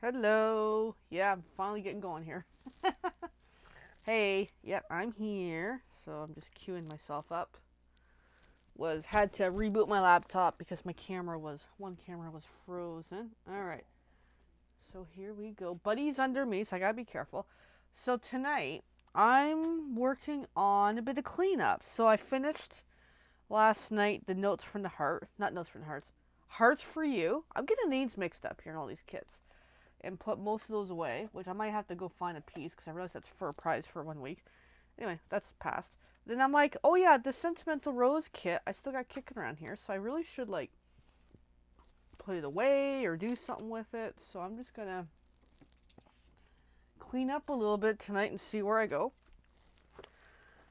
Hello. Yeah, I'm finally getting going here. Hey, yep, I'm here. So I'm just queuing myself up. Had to reboot my laptop because one camera was frozen. All right. So here we go. Buddy's under me, so I got to be careful. So tonight I'm working on a bit of cleanup. So I finished last night the notes from the heart, not notes from the hearts. Hearts for you. I'm getting names mixed up here in all these kits. And put most of those away, which I might have to go find a piece because I realized that's for a prize for 1 week. Anyway, that's past. Then I'm like, oh yeah, the Sentimental Rose kit I still got kicking around here, so I really should like put it away or do something with it. So I'm just gonna clean up a little bit tonight and see where I go.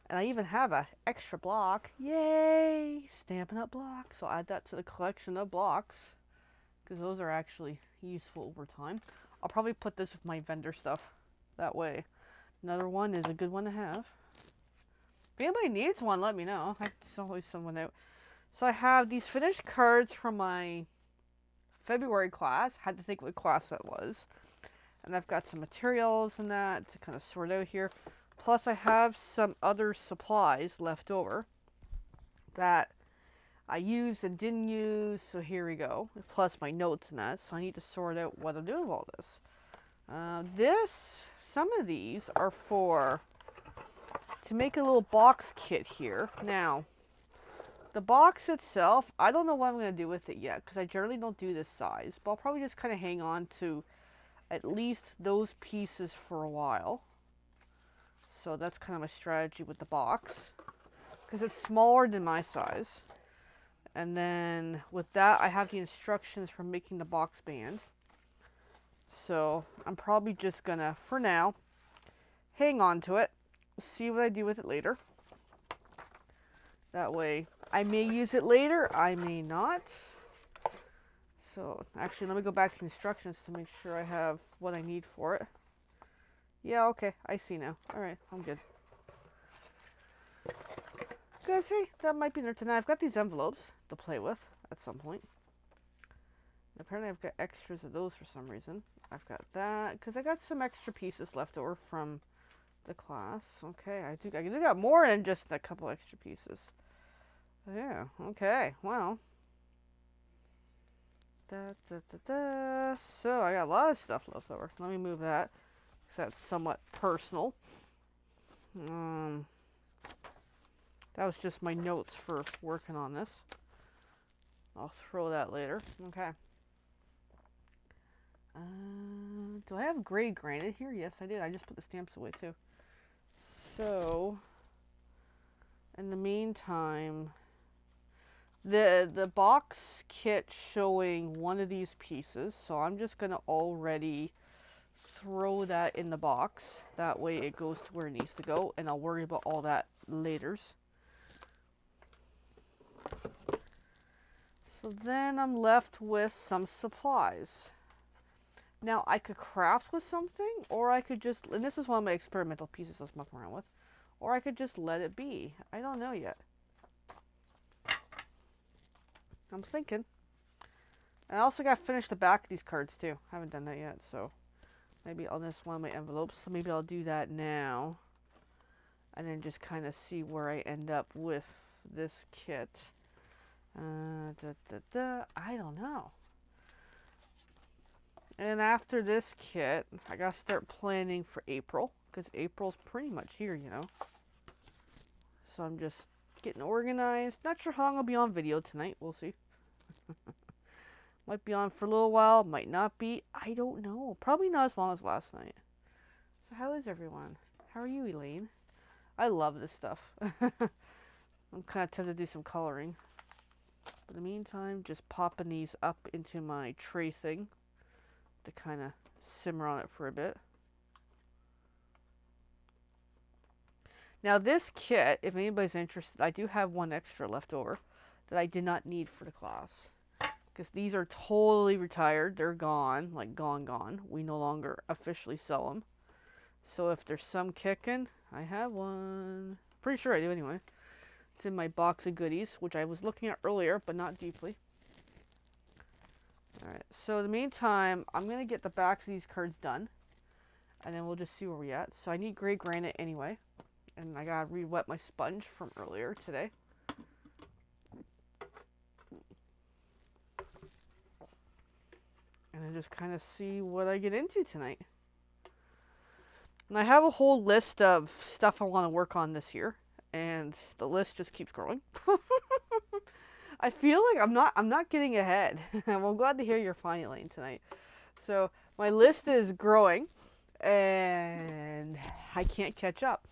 And I even have a extra block. Yay! Stampin' Up blocks. So I'll add that to the collection of blocks because those are actually useful over time. I'll probably put this with my vendor stuff. That way, another one is a good one to have. If anybody needs one, let me know. I can always send one out. So I have these finished cards from my February class. Had to think what class that was. And I've got some materials and that to kind of sort out here. Plus I have some other supplies left over that I used and didn't use. So here we go. Plus my notes and that. So I need to sort out what I'm doing with all this. Some of these are to make a little box kit here. Now, the box itself, I don't know what I'm going to do with it yet because I generally don't do this size, but I'll probably just kind of hang on to at least those pieces for a while. So that's kind of my strategy with the box because it's smaller than my size. And then with that, I have the instructions for making the box band. So I'm probably just going to, for now, hang on to it, see what I do with it later. That way, I may use it later, I may not. So, actually, let me go back to the instructions to make sure I have what I need for it. Yeah, okay, I see now. Alright, I'm good. Guys, hey, that might be there tonight. I've got these envelopes to play with at some point. Apparently, I've got extras of those for some reason. I've got that, because I got some extra pieces left over from the class. Okay, I do got more than just a couple extra pieces. Yeah, okay, well. So I got a lot of stuff left over. Let me move that, because that's somewhat personal. That was just my notes for working on this. I'll throw that later. Okay. Do I have gray granite here? Yes, I did. I just put the stamps away too. So, in the meantime, the box kit showing one of these pieces, so I'm just gonna already throw that in the box. That way it goes to where it needs to go, and I'll worry about all that later. So then I'm left with some supplies. Now I could craft with something, or I could just, and this is one of my experimental pieces I was mucking around with, or I could just let it be. I don't know yet. I'm thinking. And I also got to finish the back of these cards too. Haven't done that yet, so maybe I'll just one of my envelopes. So maybe I'll do that now, and then just kind of see where I end up with this kit. I don't know. And after this kit, I gotta start planning for April, because April's pretty much here, you know. So I'm just getting organized. Not sure how long I'll be on video tonight. We'll see. Might be on for a little while, might not be. I don't know. Probably not as long as last night. So how is everyone? How are you, Elaine? I love this stuff. I'm kind of tempted to do some coloring. But in the meantime, just popping these up into my tray thing to kind of simmer on it for a bit. Now this kit, if anybody's interested, I do have one extra left over that I did not need for the class. Because these are totally retired. They're gone, like gone. We no longer officially sell them. So if there's some kicking, I have one. Pretty sure I do anyway. It's in my box of goodies, which I was looking at earlier, but not deeply. Alright, So in the meantime, I'm going to get the backs of these cards done. And then we'll just see where we're at. So I need gray granite anyway. And I got to re-wet my sponge from earlier today. And then just kind of see what I get into tonight. And I have a whole list of stuff I want to work on this year. And the list just keeps growing. I feel like I'm not getting ahead. Well, I'm glad to hear you're finding Lane tonight. So my list is growing, and I can't catch up.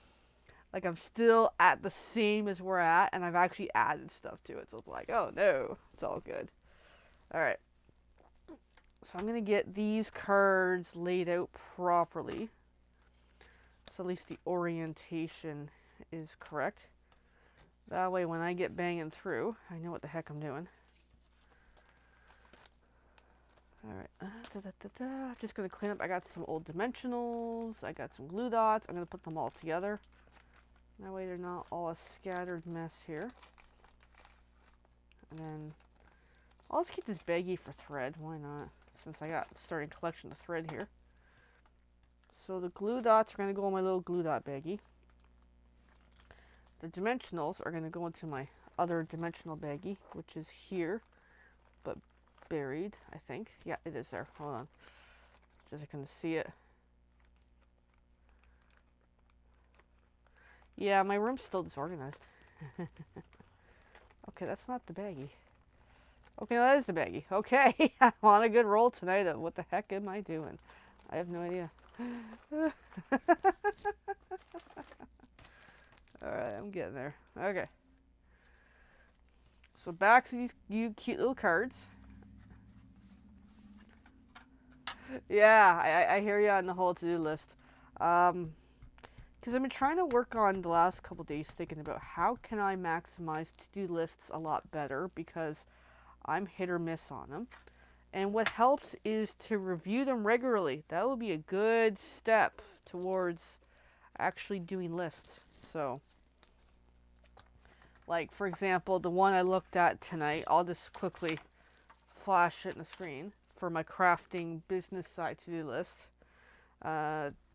Like I'm still at the same as we're at, and I've actually added stuff to it. So it's like, oh no, it's all good. All right. So I'm gonna get these cards laid out properly, so at least the orientation is correct. That way when I get banging through, I know what the heck I'm doing. Alright, I'm just going to clean up. I got some old dimensionals, I got some glue dots. I'm going to put them all together. That way they're not all a scattered mess here. And then, I'll just keep this baggie for thread, why not? Since I got starting collection of thread here. So the glue dots are going to go in my little glue dot baggie. The dimensionals are going to go into my other dimensional baggie, which is here, but buried, I think. Yeah, it is there. Hold on. Just so I can see it. Yeah, my room's still disorganized. Okay, that's not the baggie. Okay, that is the baggie. Okay, I'm on a good roll tonight of what the heck am I doing? I have no idea. Alright, I'm getting there. Okay. So back to these cute little cards. Yeah, I hear you on the whole to-do list. Because I've been trying to work on the last couple days thinking about how can I maximize to-do lists a lot better, because I'm hit or miss on them. And what helps is to review them regularly. That will be a good step towards actually doing lists. So, like for example, the one I looked at tonight, I'll just quickly flash it in the screen for my crafting business side to-do list.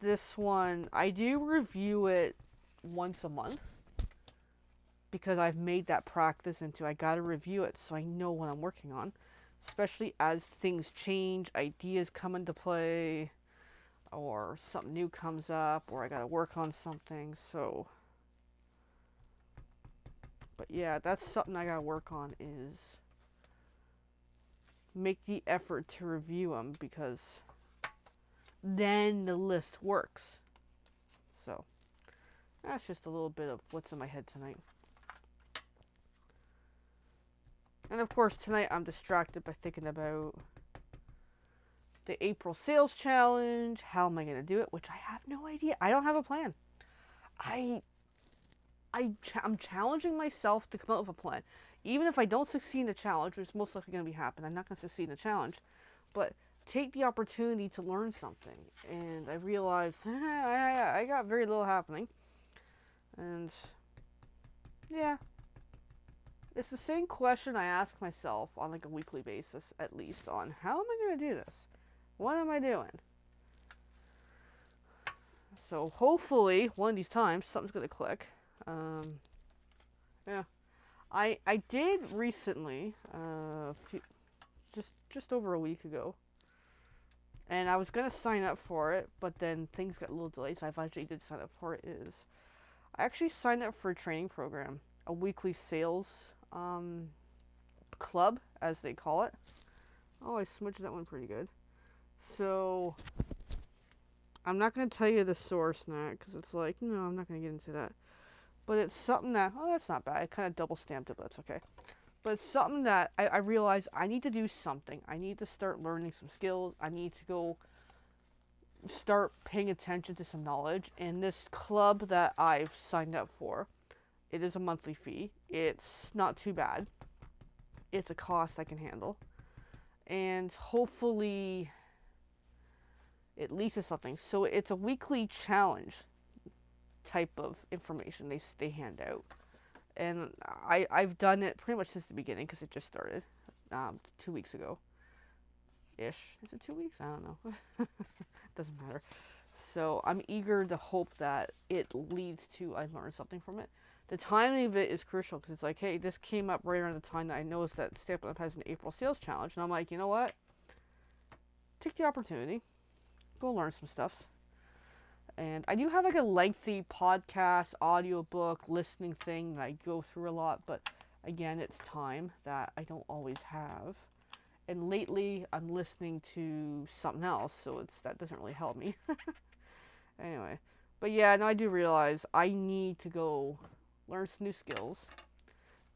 This one, I do review it once a month because I've made that practice into I gotta review it so I know what I'm working on, especially as things change, ideas come into play, or something new comes up, or I gotta work on something. So, but yeah, that's something I gotta work on, is make the effort to review them, because then the list works. So that's just a little bit of what's in my head tonight. And of course tonight I'm distracted by thinking about the April sales challenge. How am I going to do it? Which I have no idea. I don't have a plan. I'm challenging myself to come up with a plan. Even if I don't succeed in the challenge, which is most likely going to be happening, I'm not going to succeed in the challenge, but take the opportunity to learn something. And I realized I got very little happening. And yeah, it's the same question I ask myself on like a weekly basis, at least, on how am I going to do this? What am I doing? So hopefully one of these times something's going to click. Yeah, I did recently, just over a week ago, and I was going to sign up for it, but then things got a little delayed, so I eventually did sign up for it. I actually signed up for a training program, a weekly sales club, as they call it. Oh, I smudged that one pretty good. So, I'm not going to tell you the source now, because it's like, no, I'm not going to get into that. But it's something that, oh, that's not bad. I kind of double stamped it, but that's okay. But it's something that I realized I need to do something. I need to start learning some skills. I need to go start paying attention to some knowledge. And this club that I've signed up for, it is a monthly fee. It's not too bad. It's a cost I can handle. And hopefully it leads to something. So it's a weekly challenge type of information they hand out. And I've done it pretty much since the beginning, because it just started 2 weeks ago. ish. Is it 2 weeks? I don't know. Doesn't matter. So I'm eager to hope that it leads to I learn something from it. The timing of it is crucial because it's like, hey, this came up right around the time that I noticed that Stampin' Up has an April sales challenge, and I'm like, you know what? Take the opportunity, go learn some stuff. And I do have like a lengthy podcast, audiobook, listening thing that I go through a lot, but again, it's time that I don't always have. And lately, I'm listening to something else, so that doesn't really help me. Anyway, but yeah, no, I do realize I need to go learn some new skills,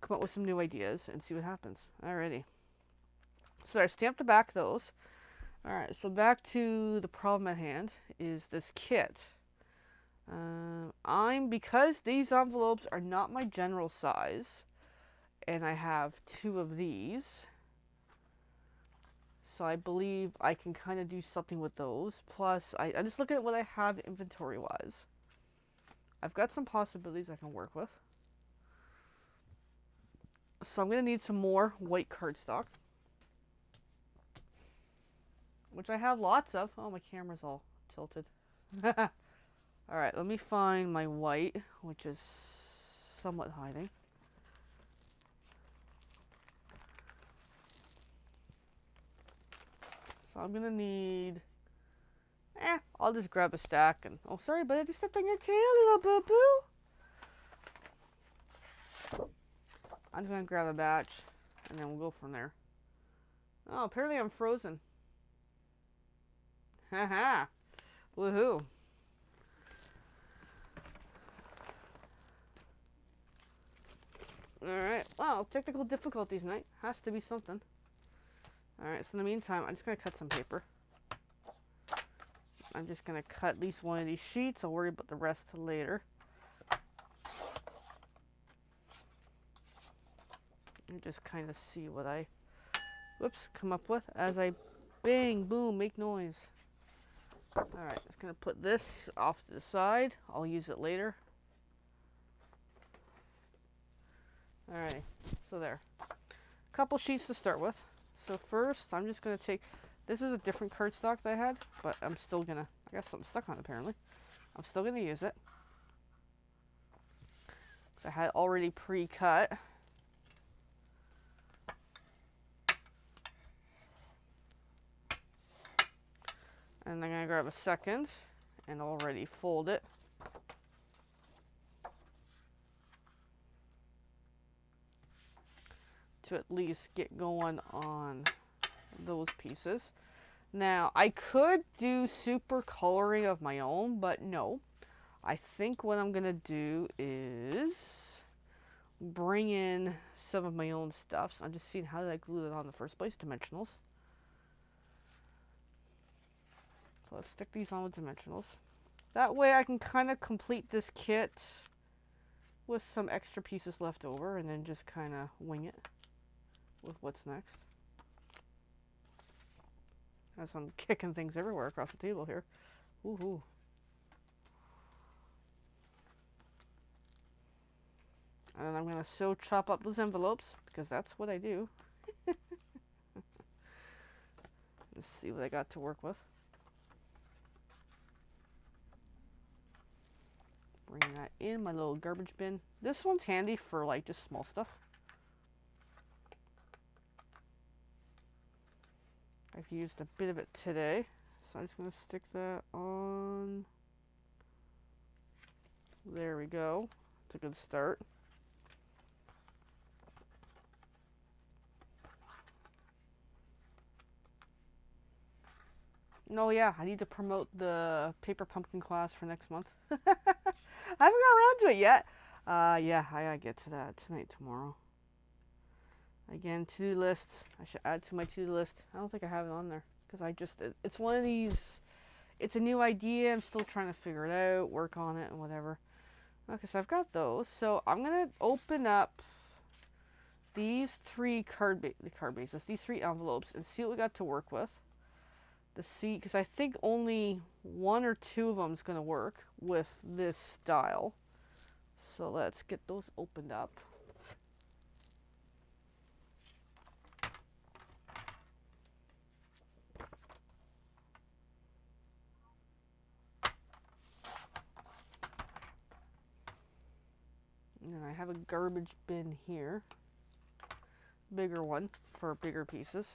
come up with some new ideas, and see what happens. Alrighty. So I stamped the back of those. Alright, so back to the problem at hand is this kit. Because these envelopes are not my general size, and I have 2 of these, so I believe I can kind of do something with those. Plus, I just look at what I have inventory-wise. I've got some possibilities I can work with. So I'm going to need some more white cardstock, which I have lots of. Oh, my camera's all tilted. Alright, let me find my white, which is somewhat hiding. So I'm going to need... I'll just grab a stack and... Oh, sorry, but I just stepped on your tail, little boo-boo. I'm just going to grab a batch, and then we'll go from there. Oh, apparently I'm frozen. Haha. Woohoo. Alright. Well, technical difficulties tonight. Has to be something. Alright, so in the meantime, I'm just going to cut some paper. I'm just going to cut at least one of these sheets. I'll worry about the rest later. And just kind of see what I, come up with as I bang, boom, make noise. Alright, just going to put this off to the side. I'll use it later. Alrighty, so there. A couple sheets to start with. So first, I'm just going to take, this is a different cardstock that I had, but I'm still going to, I got something stuck on it apparently. I'm still going to use it. I had already pre-cut. And I'm going to grab a second and already fold it. To at least get going on those pieces. Now, I could do super coloring of my own, but no. I think what I'm going to do is bring in some of my own stuff. So I'm just seeing how did I glue it on in the first place, dimensionals. So let's stick these on with dimensionals. That way I can kind of complete this kit with some extra pieces left over and then just kind of wing it with what's next. As I'm kicking things everywhere across the table here. Woohoo. And then I'm going to chop up those envelopes because that's what I do. Let's see what I got to work with. Bring that in my little garbage bin. This one's handy for like just small stuff. I've used a bit of it today, so I'm just going to stick that on. There we go. It's a good start. No, yeah, I need to promote the paper pumpkin class for next month. I haven't got around to it yet. Yeah, I gotta get to that tonight, tomorrow. Again, to-do lists. I should add to my to-do list. I don't think I have it on there because it's one of these, it's a new idea. I'm still trying to figure it out, work on it and whatever. Okay, so I've got those. So I'm going to open up these three these 3 envelopes and see what we got to work with. Because I think only 1 or 2 of them is going to work with this style. So let's get those opened up. garbage bin here. Bigger one for bigger pieces.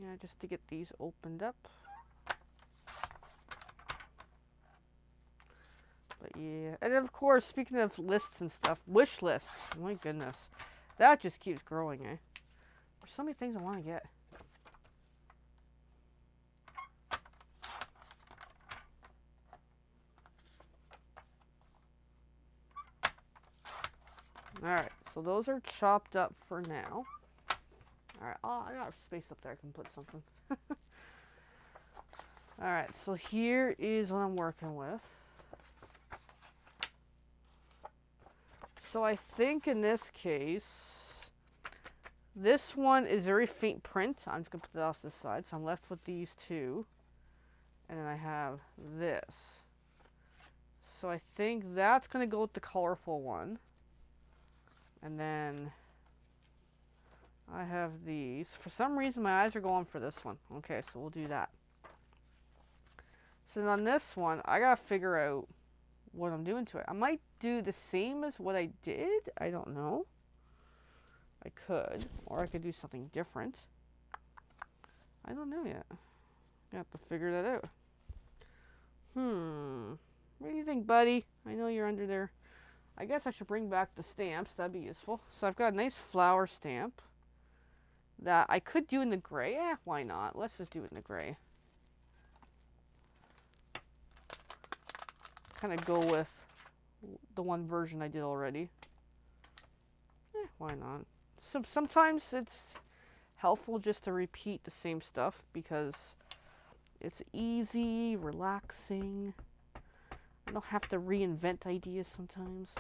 Yeah, just to get these opened up. But yeah, and of course, speaking of lists and stuff, wish lists. My goodness, that just keeps growing, eh? There's so many things I want to get. Alright, so those are chopped up for now. Alright, oh, I got space up there. I can put something. Alright, so here is what I'm working with. So I think in this case, this one is very faint print. I'm just going to put that off to the side. So I'm left with these two. And then I have this. So I think that's going to go with the colorful one. And then I have these. For some reason, my eyes are going for this one. Okay, so we'll do that. So then on this one, I got to figure out what I'm doing to it. I might do the same as what I did. I don't know. I could. Or I could do something different. I don't know yet. I have to figure that out. What do you think, buddy? I know you're under there. I guess I should bring back the stamps. That'd be useful. So I've got a nice flower stamp that I could do in the gray. Why not? Let's just do it in the gray. Kind of go with the one version I did already. Why not? Sometimes it's helpful just to repeat the same stuff because it's easy, relaxing. I don't have to reinvent ideas sometimes.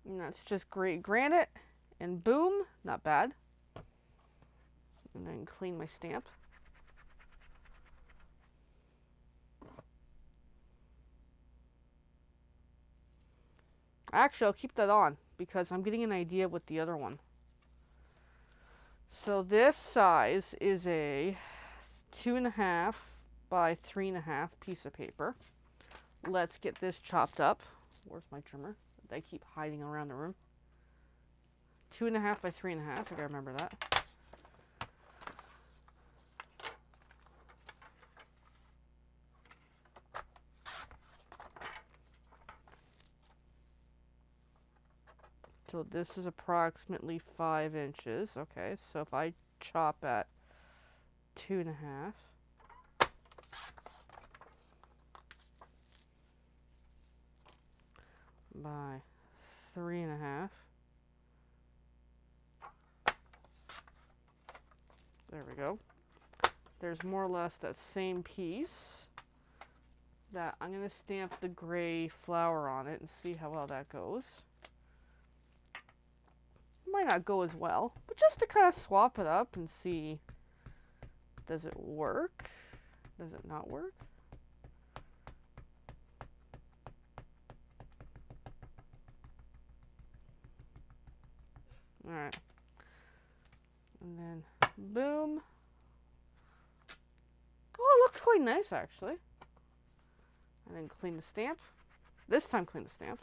And that's just great granite, and boom, not bad. And then clean my stamp. Actually, I'll keep that on because I'm getting an idea with the other one. So this size is a 2.5 by 3.5 piece of paper. Let's get this chopped up. Where's my trimmer? They keep hiding around the room. 2.5 by 3.5. I gotta remember that. So this is approximately 5 inches. Okay, so if I chop at 2.5 by 3.5. There we go. There's more or less that same piece that I'm going to stamp the gray flower on it and see how well that goes. Might not go as well, but just to kind of swap it up and see, does it work? Does it not work? Alright. And then, boom. Oh, it looks quite nice, actually. And then clean the stamp. This time clean the stamp.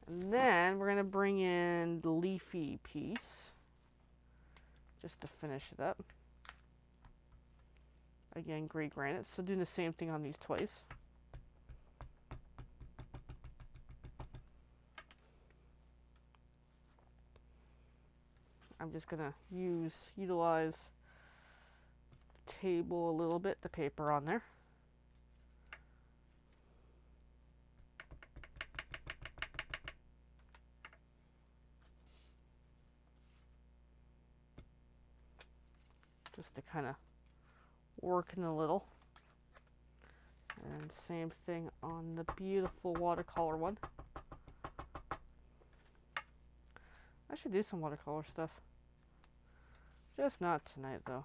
And then we're going to bring in the leafy piece. Just to finish it up. Again, gray granite. So doing the same thing on these twice. I'm just going to utilize the table a little bit, the paper on there. Just to kind of work in a little. And same thing on the beautiful watercolor one. I should do some watercolor stuff. Just not tonight, though.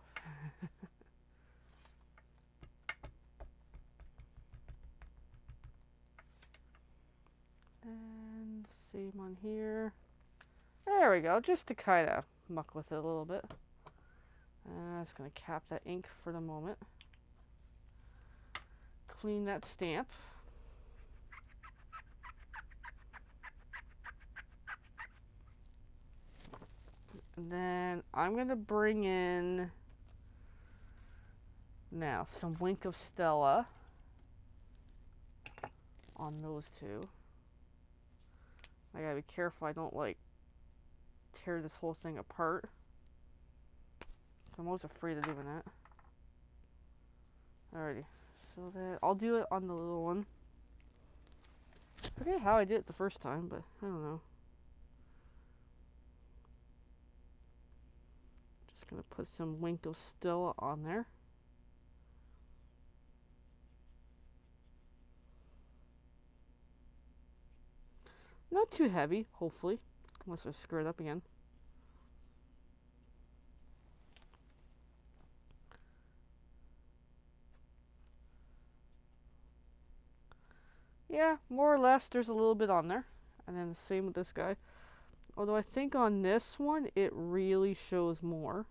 Same on here. There we go, just to kind of muck with it a little bit. Just going to cap that ink for the moment. Clean that stamp. And then I'm going to bring in now some Wink of Stella on those two. I gotta be careful I don't like tear this whole thing apart. I'm always afraid of doing that. Alrighty, so that I'll do it on the little one. I forget how I did it the first time, but I don't know. Just gonna put some Wink of Stella on there. Not too heavy, hopefully, unless I screw it up again. Yeah, more or less there's a little bit on there. And then the same with this guy. Although I think on this one, it really shows more.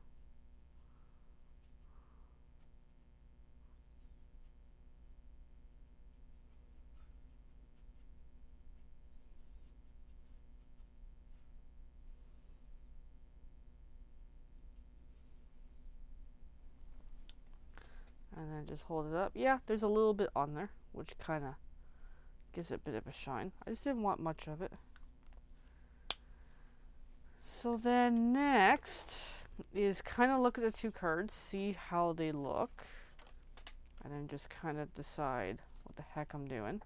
And then just hold it up. Yeah, there's a little bit on there, which kind of gives it a bit of a shine. I just didn't want much of it. So then next is kind of look at the two cards, see how they look, and then just kind of decide what the heck I'm doing.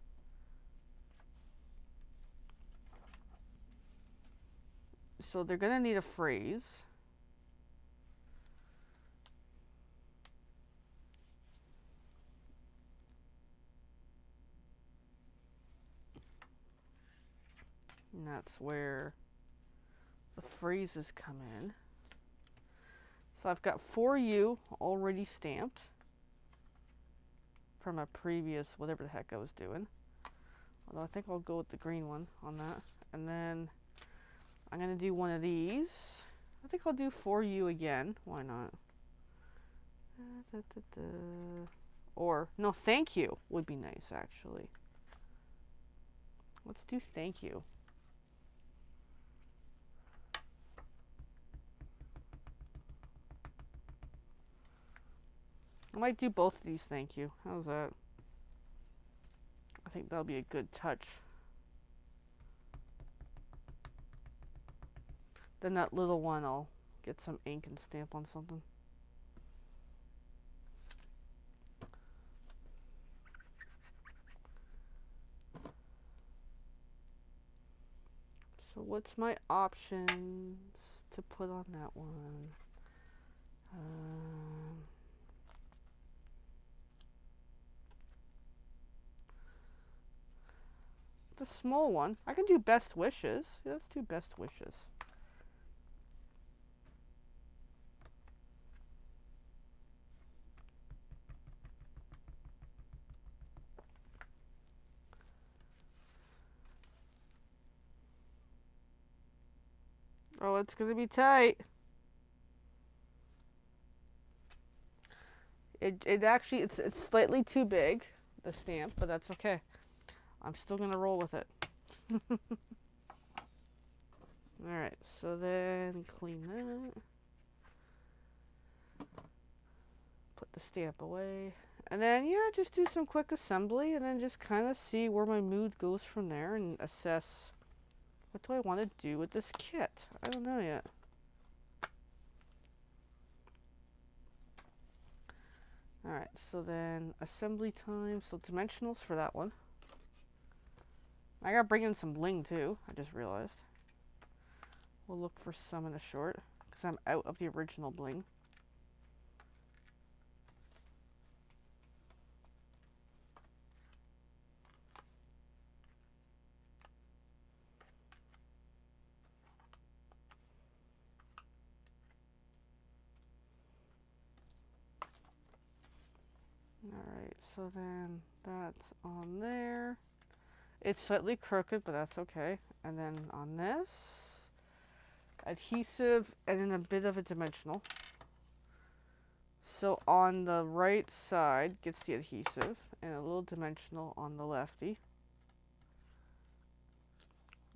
So they're going to need a phrase. And that's where the phrases come in. So I've got For You already stamped from a previous whatever the heck I was doing. Although I think I'll go with the green one on that. And then I'm going to do one of these. I think I'll do For You again. Why not? Or, no, Thank You would be nice, actually. Let's do Thank You. I might do both of these Thank You. How's that? I think that'll be a good touch. Then that little one, I'll get some ink and stamp on something. So what's my options to put on that one? The small one. I can do Best Wishes. Yeah, let's do Best Wishes. Oh, it's gonna be tight. It actually it's slightly too big, the stamp, but that's okay. I'm still gonna roll with it. Alright, so then clean that. Put the stamp away. And then, yeah, just do some quick assembly and then just kind of see where my mood goes from there and assess what do I want to do with this kit. I don't know yet. Alright, so then assembly time. So dimensionals for that one. I gotta bring in some bling too, I just realized. We'll look for some in the short, because I'm out of the original bling. Alright, so then that's on there. It's slightly crooked, but that's okay. And then on this, adhesive and then a bit of a dimensional. So on the right side gets the adhesive and a little dimensional on the lefty.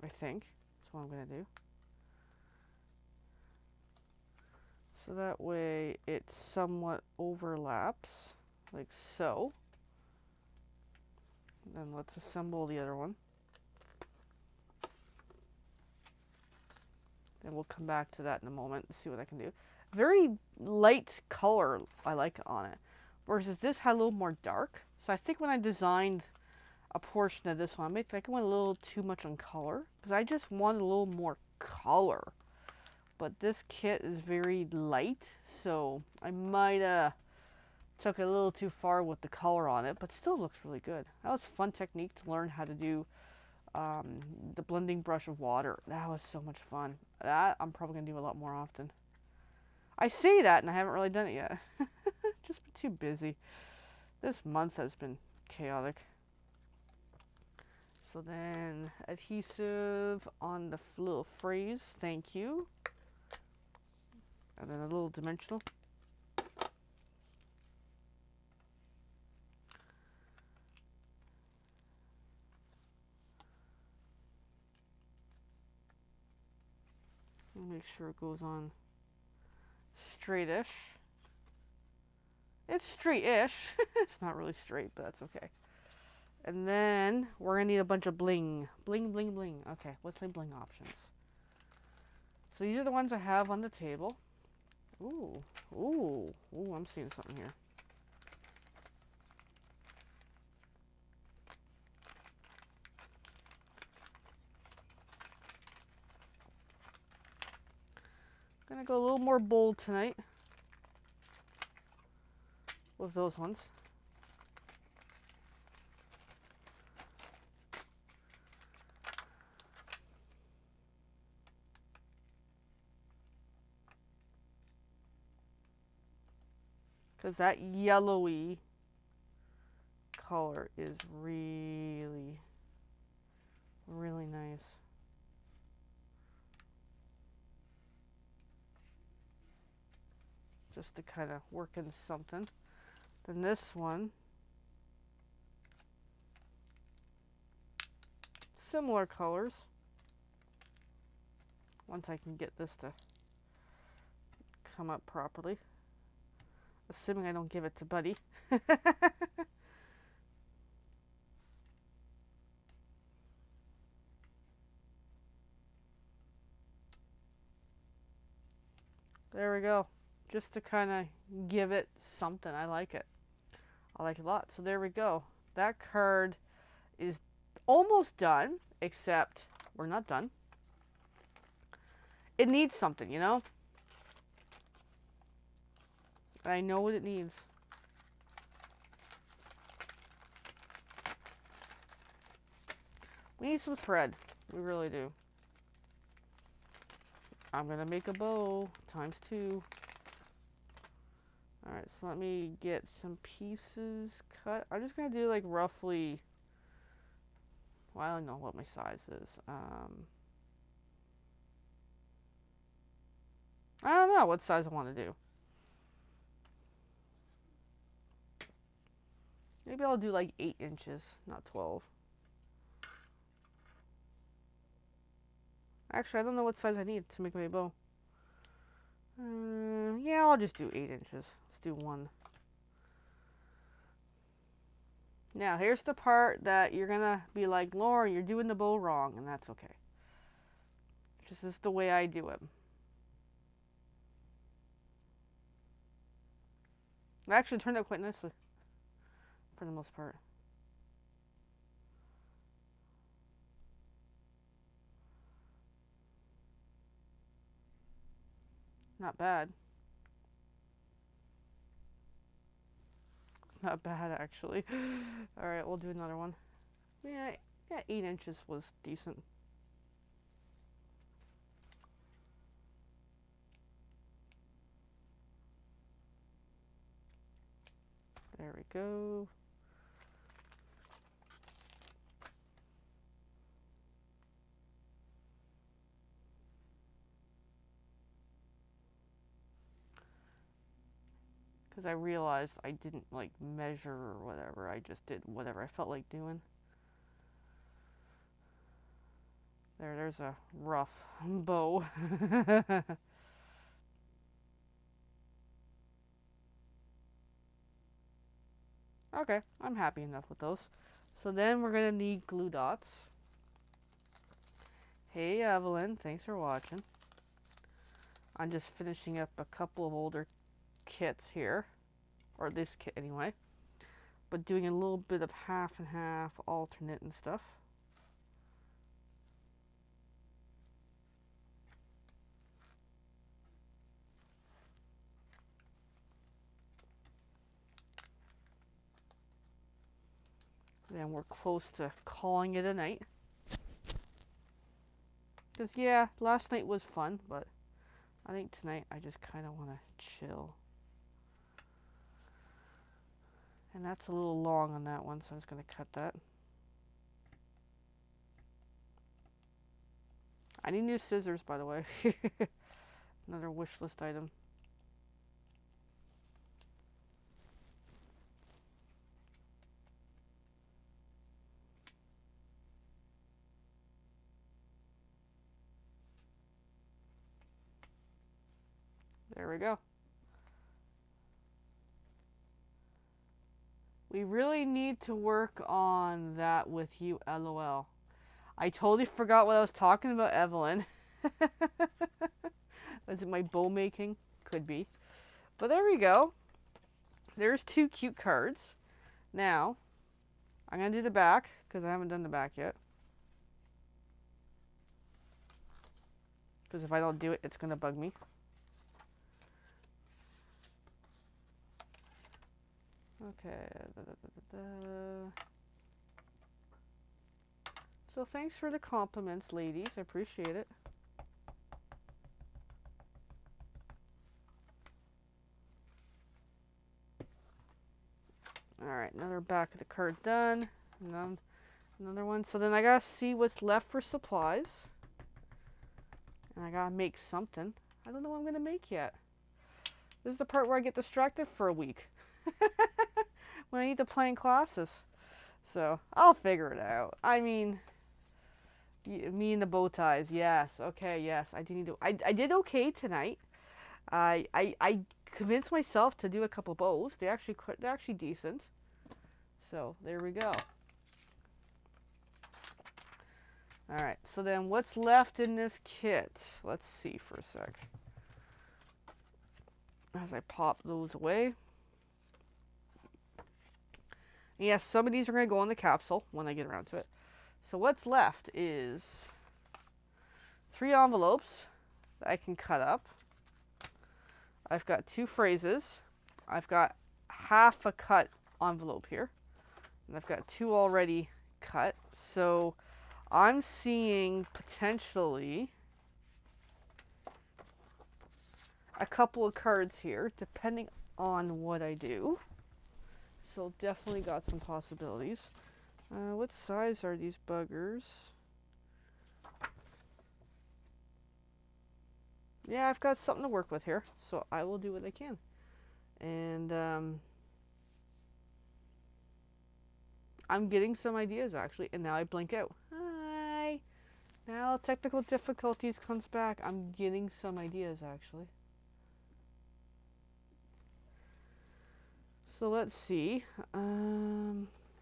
I think that's what I'm going to do. So that way it somewhat overlaps, like so. Then let's assemble the other one. And we'll come back to that in a moment and see what I can do. Very light color I like on it. Versus this had a little more dark. So I think when I designed a portion of this one, I think I went a little too much on color. Because I just wanted a little more color. But this kit is very light. So I might have took it a little too far with the color on it. But still looks really good. That was a fun technique to learn how to do the blending brush of water. That was so much fun. That I'm probably going to do a lot more often. I say that and I haven't really done it yet. Just been too busy. This month has been chaotic. So then adhesive on the little phrase, thank you. And then a little dimensional. Make sure it goes on straightish. It's straight-ish. It's not really straight, but that's okay. And then we're gonna need a bunch of bling. Bling, bling, bling. Okay, what's my bling options? So these are the ones I have on the table. Ooh, ooh, ooh, I'm seeing something here. Gonna go a little more bold tonight with those ones. Because that yellowy color is really, really nice. Just to kind of work in something. Then this one, similar colors. Once I can get this to come up properly. Assuming I don't give it to Buddy. There we go. Just to kind of give it something. I like it. I like it a lot. So there we go. That card is almost done, except we're not done. It needs something, you know? I know what it needs. We need some thread. We really do. I'm going to make a bow ×2. Alright, so let me get some pieces cut. I'm just going to do like roughly, well, I don't know what my size is. I don't know what size I want to do. Maybe I'll do like 8 inches, not 12. Actually, I don't know what size I need to make my bow. Yeah, I'll just do 8 inches. Let's do 1. Now, here's the part that you're going to be like, Laura, you're doing the bow wrong, and that's okay. This is the way I do it. It actually turned out quite nicely, for the most part. Not bad. It's not bad, actually. Alright, we'll do another one. Yeah, 8 inches was decent. There we go. Because I realized I didn't like measure or whatever. I just did whatever I felt like doing. There's a rough bow. Okay, I'm happy enough with those. So then we're gonna need glue dots. Hey Evelyn, thanks for watching. I'm just finishing up a couple of older kits here, or this kit anyway, but doing a little bit of half and half alternate and stuff. Then we're close to calling it a night. Because yeah, last night was fun, but I think tonight I just kind of want to chill. And that's a little long on that one, so I'm just going to cut that. I need new scissors, by the way. Another wish list item. There we go. We really need to work on that with you, LOL. I totally forgot what I was talking about, Evelyn. Was it my bow making? Could be. But there we go. There's 2 cute cards. Now, I'm going to do the back, because I haven't done the back yet. Because if I don't do it, it's going to bug me. Okay. So thanks for the compliments, ladies. I appreciate it. Alright, another back of the card done. Another one. So then I gotta see what's left for supplies. And I gotta make something. I don't know what I'm gonna make yet. This is the part where I get distracted for a week. When I need to plan classes. So, I'll figure it out. I mean, me and the bow ties. Yes. Okay, yes. I do need to. I did okay tonight. I convinced myself to do a couple bows. They're actually decent. So, there we go. Alright, so then what's left in this kit? Let's see for a sec. As I pop those away. Yes, some of these are going to go in the capsule when I get around to it. So what's left is 3 envelopes that I can cut up. I've got 2 phrases. I've got half a cut envelope here. And I've got 2 already cut. So I'm seeing potentially a couple of cards here, depending on what I do. So definitely got some possibilities. What size are these buggers? Yeah, I've got something to work with here, so I will do what I can. And I'm getting some ideas actually, and now I blink out. Hi! Now technical difficulties comes back. I'm getting some ideas actually. So let's see.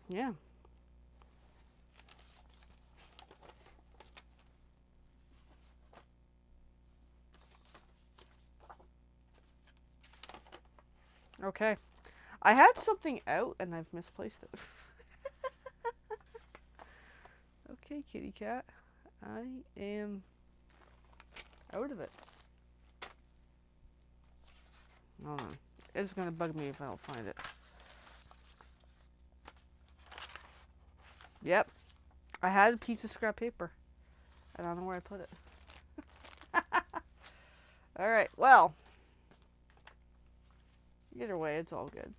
Yeah. Okay. I had something out and I've misplaced it. Okay, kitty cat. I am out of it. Hold on. It's gonna bug me if I don't find it. Yep. I had a piece of scrap paper. I don't know where I put it. Alright, well. Either way, it's all good.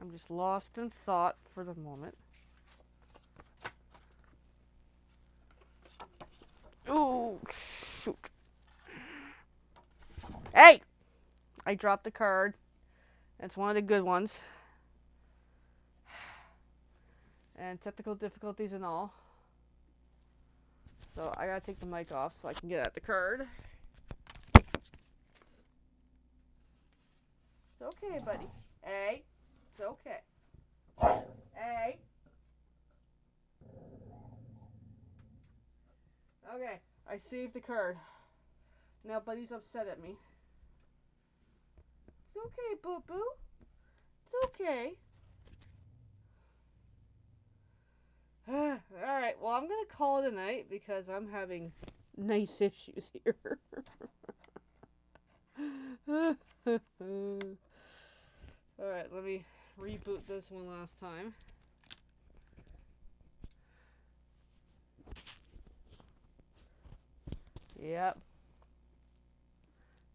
I'm just lost in thought for the moment. Ooh, shoot. Hey! I dropped the card. It's one of the good ones. And technical difficulties and all. So I gotta take the mic off so I can get at the card. It's okay, buddy. Hey, it's okay. Hey. Okay, I saved the card. Now buddy's upset at me. It's okay, boo-boo. It's okay. Alright, well I'm gonna call it a night because I'm having nice issues here. Alright, let me reboot this one last time. Yep.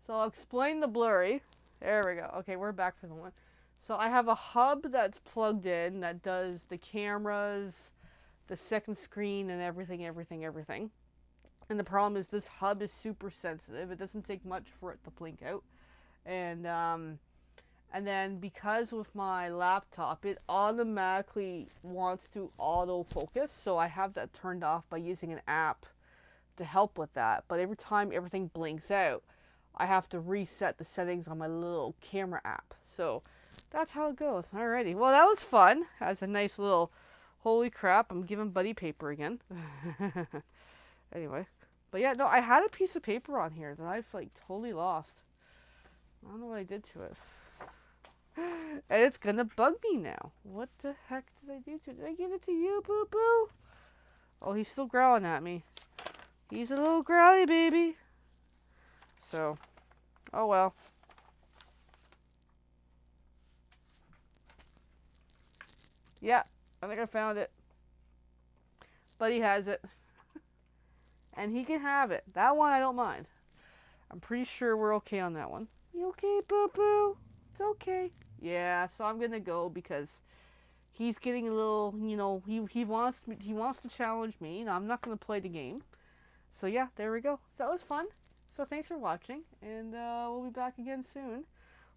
So I'll explain the blurry. There we go. Okay, we're back for the one. So I have a hub that's plugged in that does the cameras, the second screen, and everything. And the problem is this hub is super sensitive. It doesn't take much for it to blink out. And then because with my laptop, it automatically wants to autofocus. So I have that turned off by using an app to help with that. But every time everything blinks out, I have to reset the settings on my little camera app. So that's how it goes. Alrighty. Well, that was fun. That's a nice little, holy crap, I'm giving Buddy paper again. Anyway. But yeah, no, I had a piece of paper on here that I've like totally lost. I don't know what I did to it. And it's gonna bug me now. What the heck did I do to it? Did I give it to you, boo-boo? Oh, he's still growling at me. He's a little growly baby. So, oh well. Yeah, I think I found it. Buddy has it. And he can have it. That one I don't mind. I'm pretty sure we're okay on that one. You okay, boo-boo? It's okay. Yeah, so I'm gonna go because he's getting a little, he wants to challenge me. I'm not gonna play the game. So yeah, there we go. So that was fun. So thanks for watching, and we'll be back again soon.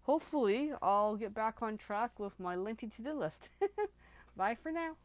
Hopefully, I'll get back on track with my lengthy to-do list. Bye for now.